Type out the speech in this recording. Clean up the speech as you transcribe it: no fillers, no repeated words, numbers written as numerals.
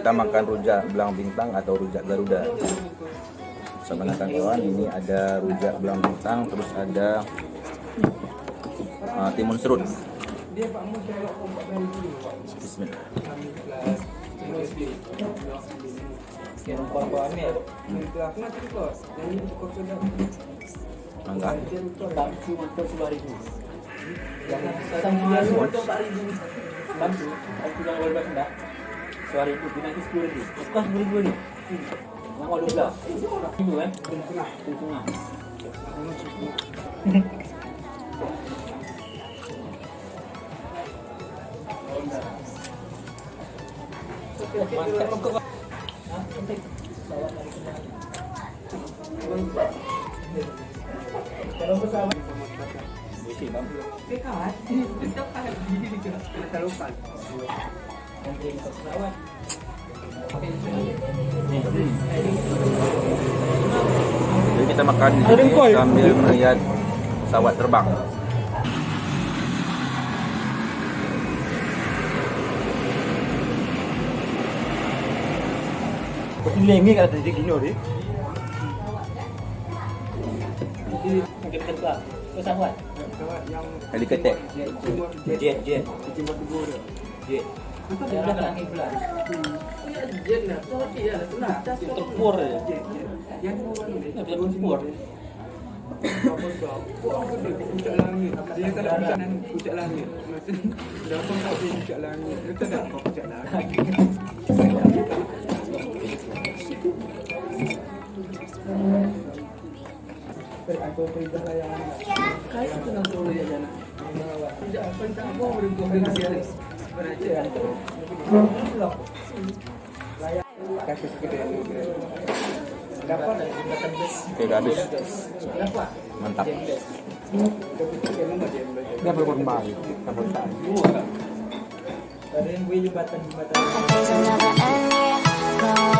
kita makan rujak belang bintang atau rujak Garuda. Sama kawan, ini ada rujak belang bintang, terus ada timun serut. Bismillah. Mangga. Jadi kita makan di sini sambil melihat pesawat terbang. Lengi kan tadi gini ori. Pesawat yang Helikopter. jet. Tempur ya. Tempur. Puncak langit. Dia tak ada puncak langit. Dah pun tak puncak langit. Kita dah puncak langit. Atau perintah layangan. Kaya tenang dulu ya jana. Tidak perintah apa berikut dengan dia. Beraja. Layak kasih sekedar. Dapat Oke, udah habis. Mantap. dia berkembang. Dapat Dari yang gue jembatan. There's another end, yeah.